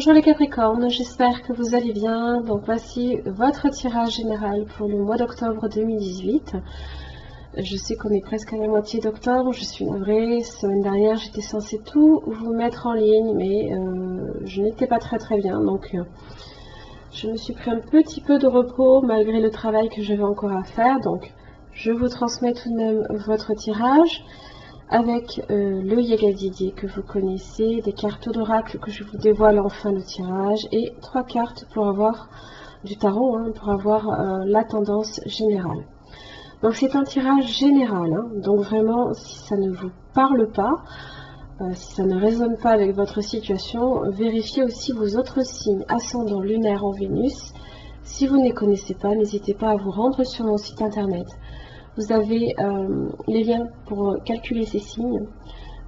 Bonjour les Capricornes, j'espère que vous allez bien. Donc voici votre tirage général pour le mois d'octobre 2018. Je sais qu'on est presque à la moitié d'octobre, je suis navrée. Semaine dernière, j'étais censée tout vous mettre en ligne, mais je n'étais pas très bien. Donc je me suis pris un petit peu de repos malgré le travail que j'avais encore à faire. Donc je vous transmets tout de même votre tirage avec le Yagadidier que vous connaissez, des cartes d'oracle que je vous dévoile en fin de tirage et 3 cartes pour avoir du tarot, pour avoir la tendance générale. Donc c'est un tirage général, donc vraiment si ça ne vous parle pas, si ça ne résonne pas avec votre situation, vérifiez aussi vos autres signes ascendant lunaire en Vénus. Si vous ne les connaissez pas, n'hésitez pas à vous rendre sur mon site internet. Vous avez les liens pour calculer ces signes.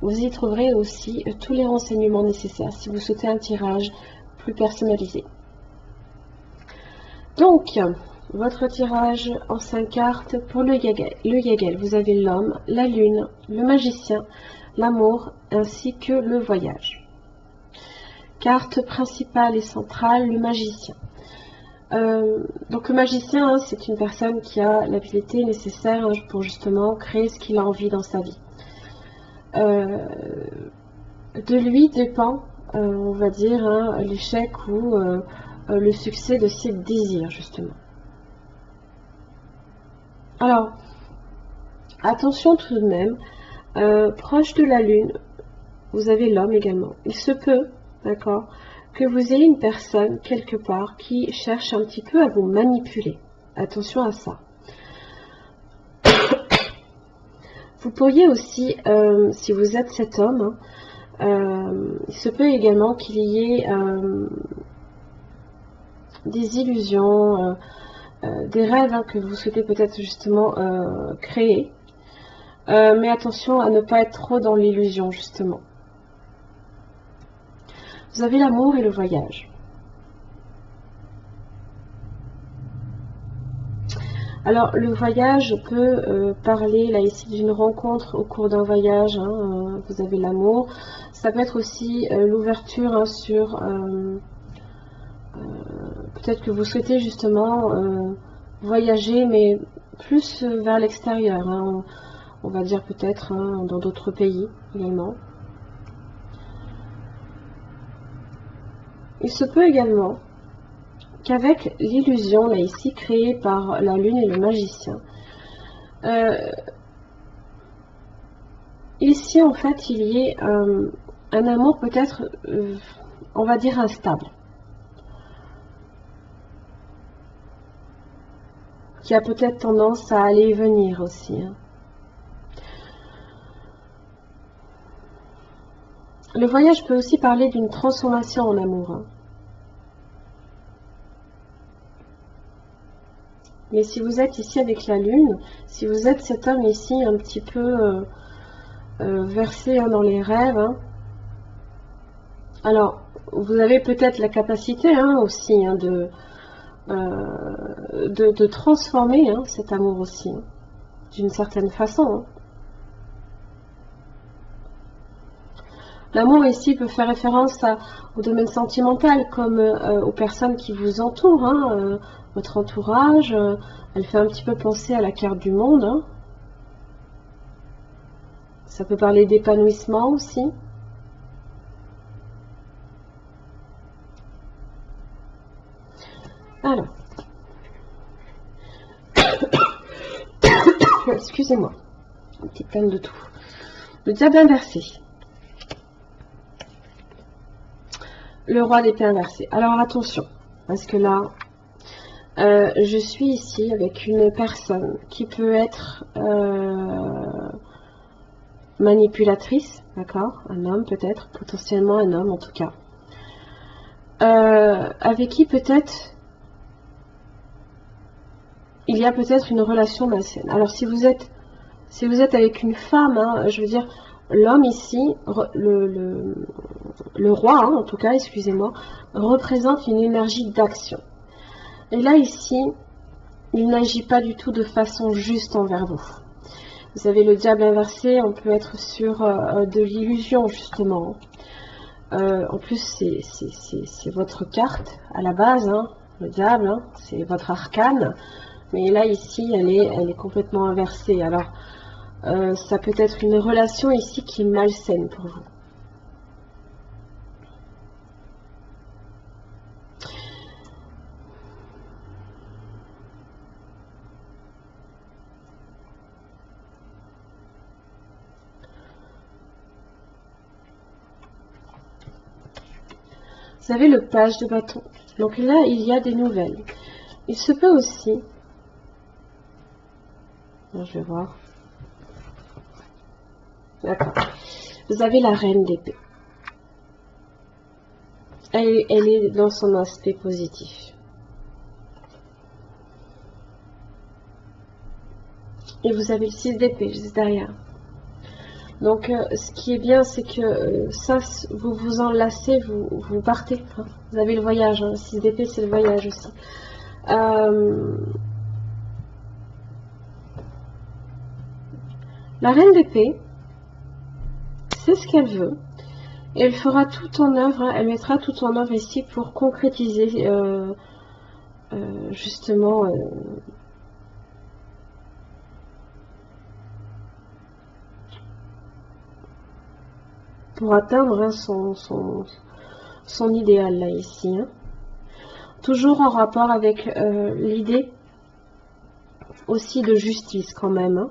Vous y trouverez aussi tous les renseignements nécessaires si vous souhaitez un tirage plus personnalisé. Donc, votre tirage en 5 cartes pour le Yagel. Vous avez l'homme, la lune, le magicien, l'amour ainsi que le voyage. Carte principale et centrale, le magicien. Donc le magicien, c'est une personne qui a l'habilité nécessaire pour justement créer ce qu'il a envie dans sa vie. De lui dépend, on va dire, l'échec ou le succès de ses désirs, justement. Alors, attention tout de même, proche de la lune, vous avez l'homme également. Il se peut, d'accord, que vous ayez une personne quelque part qui cherche un petit peu à vous manipuler. Attention à ça. Vous pourriez aussi, si vous êtes cet homme, il se peut également qu'il y ait des illusions, des rêves que vous souhaitez peut-être justement créer. Mais attention à ne pas être trop dans l'illusion justement. Vous avez l'amour et le voyage. Alors, le voyage peut parler là ici d'une rencontre au cours d'un voyage. Vous avez l'amour. Ça peut être aussi l'ouverture sur... peut-être que vous souhaitez justement voyager, mais plus vers l'extérieur. On va dire peut-être dans d'autres pays également. Il se peut également qu'avec l'illusion, là ici, créée par la lune et le magicien, ici, en fait, il y ait un amour peut-être, on va dire, instable, qui a peut-être tendance à aller et venir aussi. Le voyage peut aussi parler d'une transformation en amour. Mais si vous êtes ici avec la lune, si vous êtes cet homme ici un petit peu versé dans les rêves, alors vous avez peut-être la capacité aussi de transformer cet amour aussi, d'une certaine façon. L'amour ici peut faire référence au domaine sentimental, comme aux personnes qui vous entourent, votre entourage. Elle fait un petit peu penser à la carte du monde. Ça peut parler d'épanouissement aussi. Alors, excusez-moi, une petite canne de tout. Le diable inversé. Le roi d'épée inversé. Alors attention, parce que là, je suis ici avec une personne qui peut être manipulatrice, d'accord, un homme peut-être, potentiellement un homme en tout cas, avec qui peut-être il y a peut-être une relation malsaine. Alors si vous êtes avec une femme, je veux dire, l'homme ici, le roi, en tout cas, excusez-moi, représente une énergie d'action. Et là, ici, il n'agit pas du tout de façon juste envers vous. Vous avez le diable inversé, on peut être sur de l'illusion, justement. En plus, c'est votre carte à la base, hein, le diable, hein, c'est votre arcane. Mais là, ici, elle est complètement inversée. Alors, ça peut être une relation ici qui est malsaine pour vous. Vous avez le page de bâton. Donc là, il y a des nouvelles. Il se peut aussi... Je vais voir. D'accord. Vous avez la reine d'épée. Elle est dans son aspect positif. Et vous avez le 6 d'épée juste derrière. Donc, ce qui est bien, c'est que ça, vous vous enlacez, vous partez. Hein. Vous avez le voyage. Hein. Le 6 d'épée, c'est le voyage aussi. La reine d'épée, c'est ce qu'elle veut. Et elle fera tout en œuvre, hein, elle mettra tout en œuvre ici pour concrétiser justement pour atteindre hein, son idéal là ici. Hein. Toujours en rapport avec l'idée aussi de justice quand même. Hein.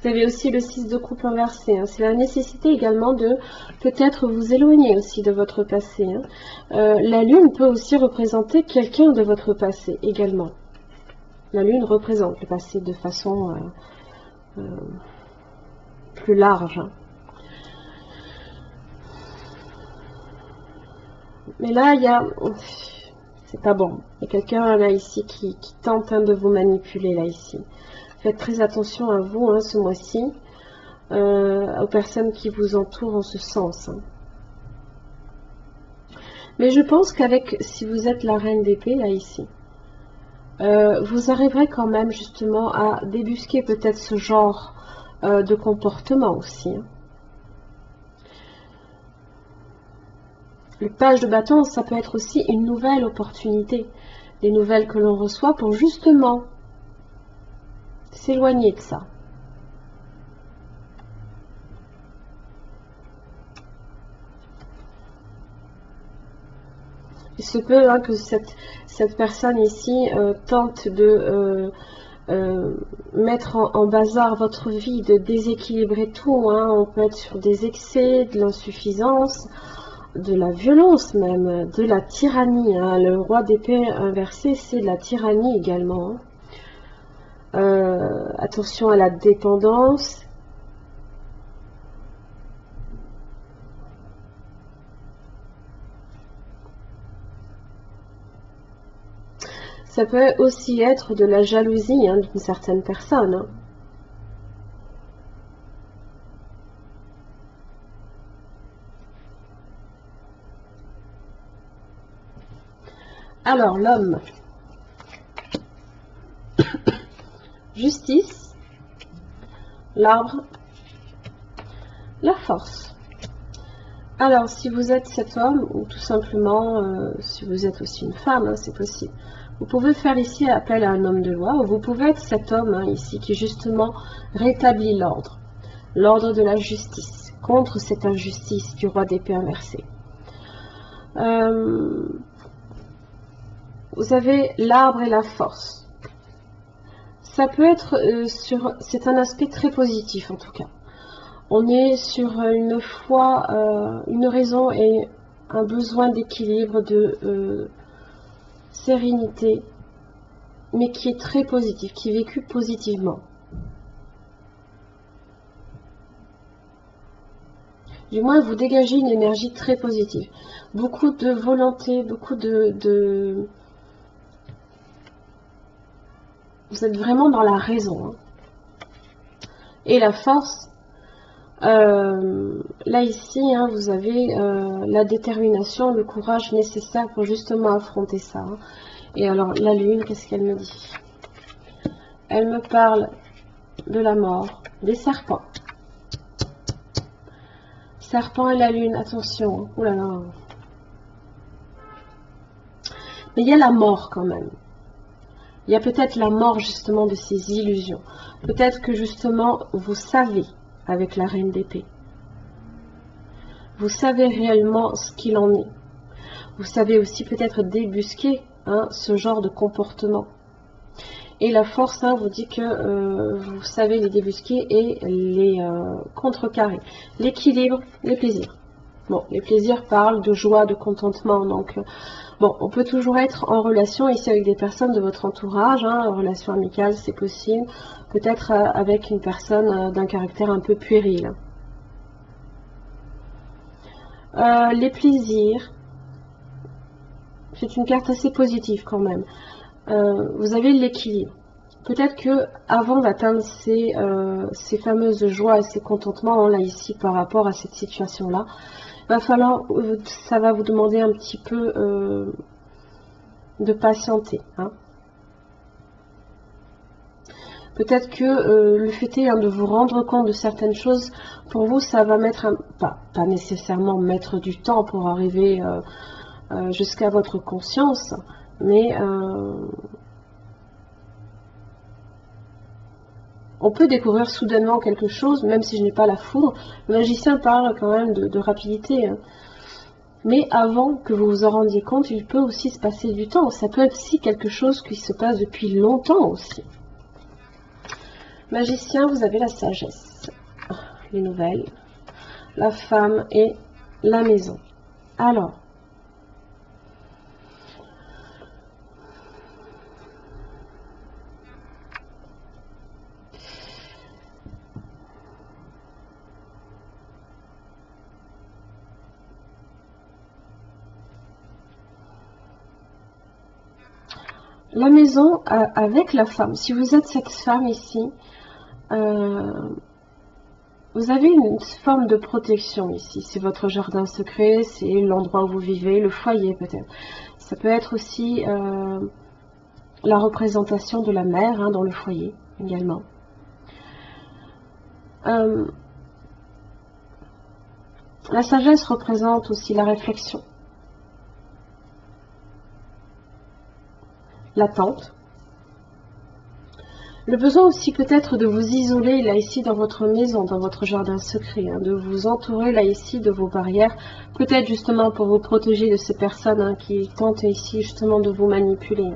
Vous avez aussi le 6 de coupe inversé. Hein. C'est la nécessité également de peut-être vous éloigner aussi de votre passé. Hein. La lune peut aussi représenter quelqu'un de votre passé également. La lune représente le passé de façon plus large. Hein. Mais là, il y a... C'est pas bon. Il y a quelqu'un là ici qui tente hein, de vous manipuler là ici. Faites très attention à vous hein, ce mois-ci, aux personnes qui vous entourent en ce sens. Hein. Mais je pense qu'avec, si vous êtes la reine d'épée là ici, vous arriverez quand même justement à débusquer peut-être ce genre de comportement aussi. Hein. Le page de bâton, ça peut être aussi une nouvelle opportunité, des nouvelles que l'on reçoit pour justement s'éloigner de ça. Il se peut hein, que cette personne ici tente de mettre en bazar votre vie, de déséquilibrer tout. Hein. On peut être sur des excès, de l'insuffisance, de la violence même, de la tyrannie. Hein. Le roi d'épée inversé, c'est de la tyrannie également. Hein. Attention à la dépendance. Ça peut aussi être de la jalousie hein, d'une certaine personne. Hein. Alors, l'homme. Justice. L'arbre. La force. Alors, si vous êtes cet homme, ou tout simplement, si vous êtes aussi une femme, hein, c'est possible. Vous pouvez faire ici appel à un homme de loi, ou vous pouvez être cet homme hein, ici qui justement rétablit l'ordre. L'ordre de la justice, contre cette injustice du roi d'épée inversé. Vous avez l'arbre et la force. Ça peut être c'est un aspect très positif en tout cas. On est sur une foi, une raison et un besoin d'équilibre, de sérénité, mais qui est très positif, qui est vécu positivement. Du moins, vous dégagez une énergie très positive. Beaucoup de volonté, beaucoup de... Vous êtes vraiment dans la raison. Hein. Et la force, Là ici, hein, vous avez la détermination, le courage nécessaire pour justement affronter ça. Hein. Et alors, la lune, qu'est-ce qu'elle me dit? Elle me parle de la mort, des serpents. Serpent et la lune, attention. Ouh là là. Mais il y a la mort quand même. Il y a peut-être la mort justement de ces illusions. Peut-être que justement, vous savez, avec la reine d'épée, vous savez réellement ce qu'il en est. Vous savez aussi peut-être débusquer hein, ce genre de comportement. Et la force hein, vous dit que vous savez les débusquer et les contrecarrer. L'équilibre, les plaisirs. Bon, les plaisirs parlent de joie, de contentement. Donc, bon, on peut toujours être en relation ici avec des personnes de votre entourage. Hein, en relation amicale, c'est possible. Peut-être avec une personne d'un caractère un peu puéril. Les plaisirs, c'est une carte assez positive quand même. Vous avez l'équilibre. Peut-être que avant d'atteindre ces fameuses joies et ces contentements, là ici par rapport à cette situation-là, va falloir, ça va vous demander un petit peu de patienter. Hein. Peut-être que le fait est hein, de vous rendre compte de certaines choses, pour vous, ça va mettre, pas nécessairement mettre du temps pour arriver jusqu'à votre conscience, mais on peut découvrir soudainement quelque chose, même si je n'ai pas la foudre. Le magicien parle quand même de rapidité. Hein. Mais avant que vous vous en rendiez compte, il peut aussi se passer du temps. Ça peut être aussi quelque chose qui se passe depuis longtemps aussi. Magicien, vous avez la sagesse, les nouvelles, la femme et la maison. Alors, la maison avec la femme, si vous êtes cette femme ici, vous avez une forme de protection ici. C'est votre jardin secret, c'est l'endroit où vous vivez, le foyer peut-être. Ça peut être aussi la représentation de la mère hein, dans le foyer également. La sagesse représente aussi la réflexion, l'attente. Le besoin aussi peut-être de vous isoler là ici dans votre maison, dans votre jardin secret, hein, de vous entourer là ici de vos barrières, peut-être justement pour vous protéger de ces personnes hein, qui tentent ici justement de vous manipuler.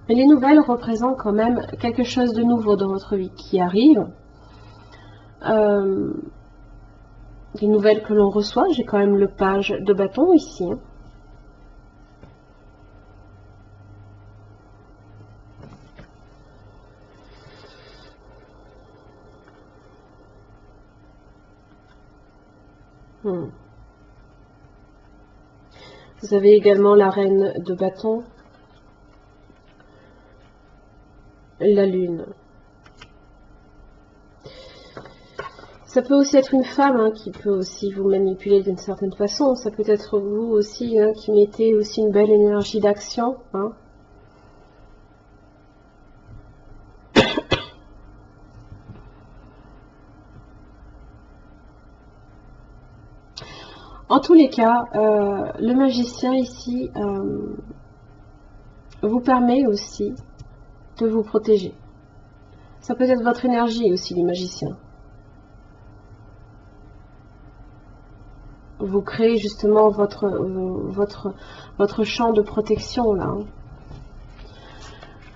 Mais les nouvelles représentent quand même quelque chose de nouveau dans votre vie qui arrive. Des nouvelles que l'on reçoit, j'ai quand même le page de bâton ici. Vous avez également la reine de bâton, la lune. Ça peut aussi être une femme hein, qui peut aussi vous manipuler d'une certaine façon. Ça peut être vous aussi hein, qui mettez aussi une belle énergie d'action. Hein. En tous les cas, le magicien ici vous permet aussi de vous protéger. Ça peut être votre énergie aussi, les magiciens. Vous créez justement votre champ de protection là. Hein.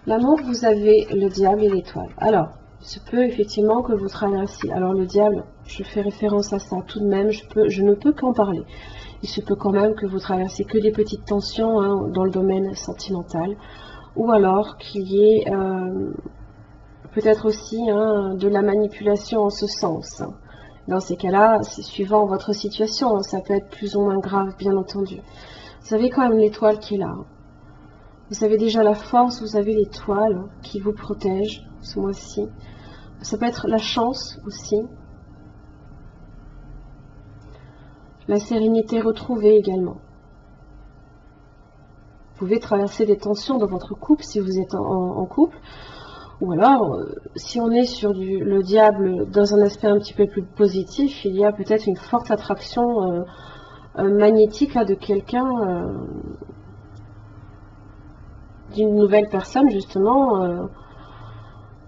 L'amour, vous avez le diable et l'étoile. Alors, il se peut effectivement que vous traversiez. Alors le diable, je fais référence à ça tout de même, je ne peux qu'en parler. Il se peut quand même que vous traversiez que des petites tensions hein, dans le domaine sentimental. Ou alors qu'il y ait peut-être aussi hein, de la manipulation en ce sens. Dans ces cas-là, c'est suivant votre situation, ça peut être plus ou moins grave, bien entendu. Vous avez quand même l'étoile qui est là. Vous avez déjà la force, vous avez l'étoile qui vous protège ce mois-ci. Ça peut être la chance aussi. La sérénité retrouvée également. Vous pouvez traverser des tensions dans votre couple si vous êtes en couple. Ou alors, si on est sur le diable dans un aspect un petit peu plus positif, il y a peut-être une forte attraction magnétique là, de quelqu'un, d'une nouvelle personne justement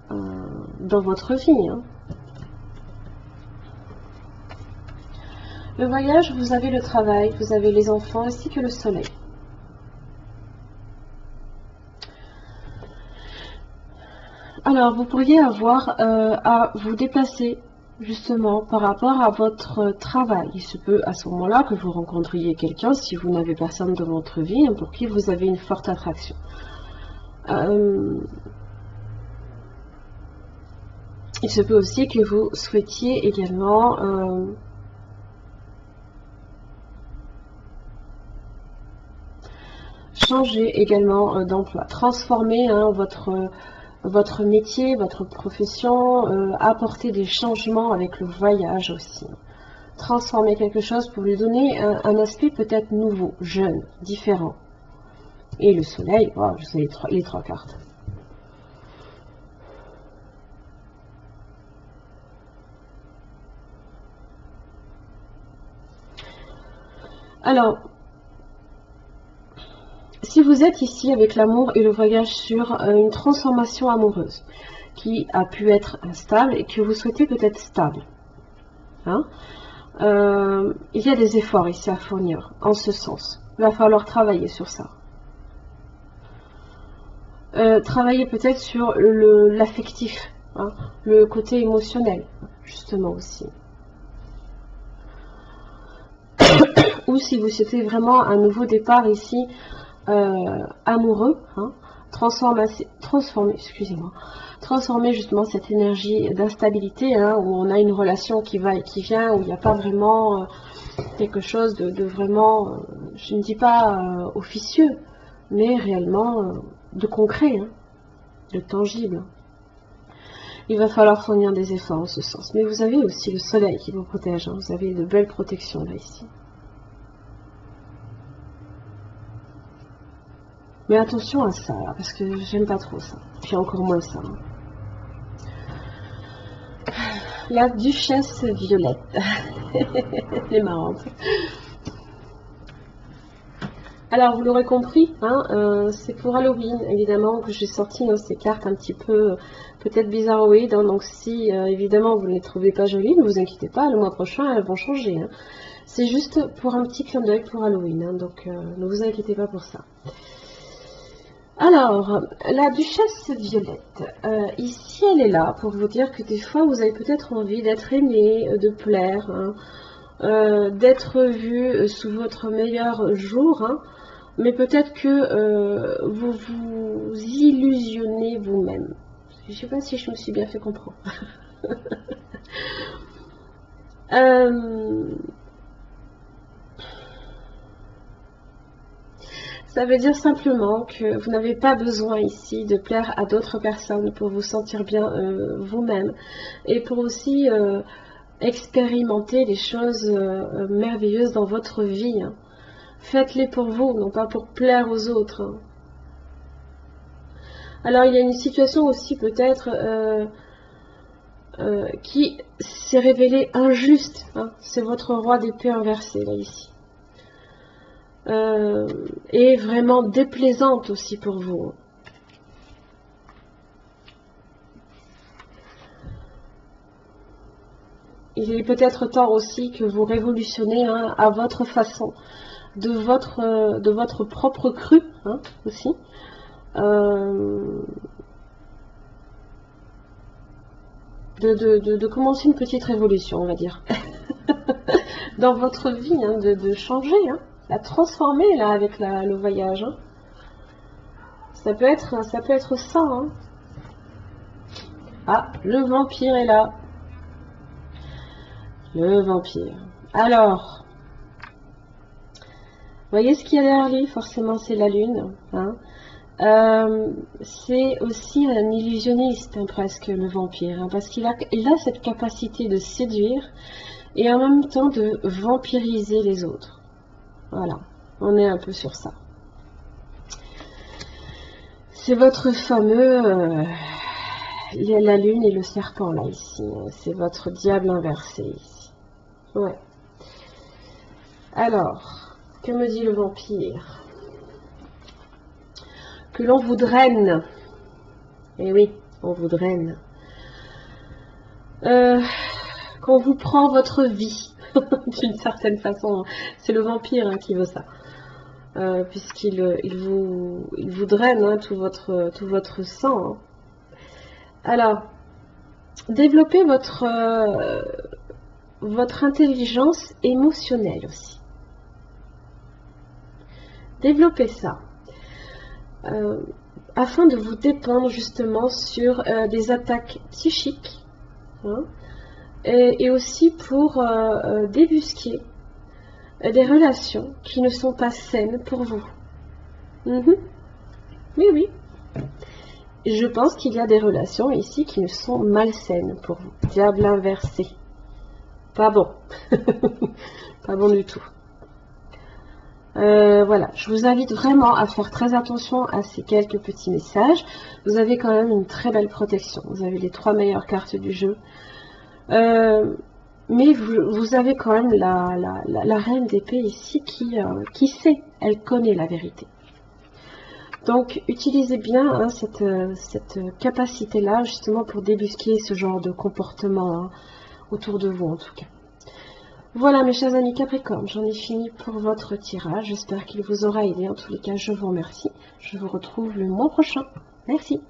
dans votre vie. Hein. Le voyage, vous avez le travail, vous avez les enfants ainsi que le soleil. Alors, vous pourriez avoir à vous déplacer justement par rapport à votre travail. Il se peut à ce moment-là que vous rencontriez quelqu'un, si vous n'avez personne dans votre vie, pour qui vous avez une forte attraction. Il se peut aussi que vous souhaitiez également changer également d'emploi, transformer votre métier, votre profession, apporter des changements avec le voyage aussi. Transformer quelque chose pour lui donner un aspect peut-être nouveau, jeune, différent. Et le soleil, oh, je sais les trois cartes. Alors, si vous êtes ici avec l'amour et le voyage sur une transformation amoureuse qui a pu être instable et que vous souhaitez peut-être stable, hein, il y a des efforts ici à fournir en ce sens. Il va falloir travailler sur ça. Travailler peut-être sur l'affectif, hein, le côté émotionnel, justement aussi. Ou si vous souhaitez vraiment un nouveau départ ici, amoureux, hein, transformer justement cette énergie d'instabilité, hein, où on a une relation qui va et qui vient, où il n'y a pas vraiment quelque chose de vraiment, je ne dis pas officieux, mais réellement de concret, hein, de tangible. Il va falloir fournir des efforts en ce sens. Mais vous avez aussi le soleil qui vous protège, hein, vous avez de belles protections là ici. Mais attention à ça, là, parce que j'aime pas trop ça. Puis encore moins ça. Hein. La duchesse Violette. Elle est marrante. Alors, vous l'aurez compris, hein, c'est pour Halloween, évidemment, que j'ai sorti ces cartes un petit peu, peut-être bizarroïdes. Hein, donc, si, évidemment, vous ne les trouvez pas jolies, ne vous inquiétez pas, le mois prochain, elles vont changer. Hein. C'est juste pour un petit clin d'œil pour Halloween, hein, donc ne vous inquiétez pas pour ça. Alors, la duchesse Violette, ici elle est là pour vous dire que des fois vous avez peut-être envie d'être aimé, de plaire, hein, d'être vu sous votre meilleur jour, hein, mais peut-être que vous vous illusionnez vous-même. Je ne sais pas si je me suis bien fait comprendre. Ça veut dire simplement que vous n'avez pas besoin ici de plaire à d'autres personnes pour vous sentir bien vous-même et pour aussi expérimenter des choses merveilleuses dans votre vie. Hein. Faites-les pour vous, non pas pour plaire aux autres. Hein. Alors il y a une situation aussi peut-être qui s'est révélée injuste. Hein. C'est votre roi d'épée inversé là ici. Et vraiment déplaisante aussi pour vous. Il est peut-être temps aussi que vous révolutionnez, hein, à votre façon, de votre propre cru, hein, aussi. De commencer une petite révolution, on va dire, dans votre vie, hein, de changer, hein. La transformer là avec le voyage. Hein. Ça peut être ça. Hein. Ah, le vampire est là. Le vampire. Alors, vous voyez ce qu'il y a derrière lui? Forcément, c'est la lune. Hein. C'est aussi un illusionniste, hein, presque, le vampire, hein, parce qu'il a cette capacité de séduire et en même temps de vampiriser les autres. Voilà, on est un peu sur ça. C'est votre fameux la lune et le serpent là ici. C'est votre diable inversé ici. Ouais. Alors, que me dit le vampire? Que l'on vous draine. Eh oui, on vous draine. Qu'on vous prend votre vie, d'une certaine façon. C'est le vampire, hein, qui veut ça. Puisqu'il vous draine, hein, tout votre sang. Hein. Alors, développez votre intelligence émotionnelle aussi. Développez ça. Afin de vous dépendre justement sur des attaques psychiques, hein, et aussi pour débusquer des relations qui ne sont pas saines pour vous. Oui, oui. Je pense qu'il y a des relations ici qui ne sont malsaines pour vous. Diable inversé. Pas bon. Pas bon du tout. Voilà, je vous invite vraiment à faire très attention à ces quelques petits messages. Vous avez quand même une très belle protection. Vous avez les 3 meilleures cartes du jeu. Mais vous avez quand même la reine d'épée ici qui sait, elle connaît la vérité. Donc utilisez bien, hein, cette capacité-là justement pour débusquer ce genre de comportement, hein, autour de vous en tout cas. Voilà mes chers amis Capricorne, j'en ai fini pour votre tirage. J'espère qu'il vous aura aidé. En tous les cas, je vous remercie. Je vous retrouve le mois prochain. Merci.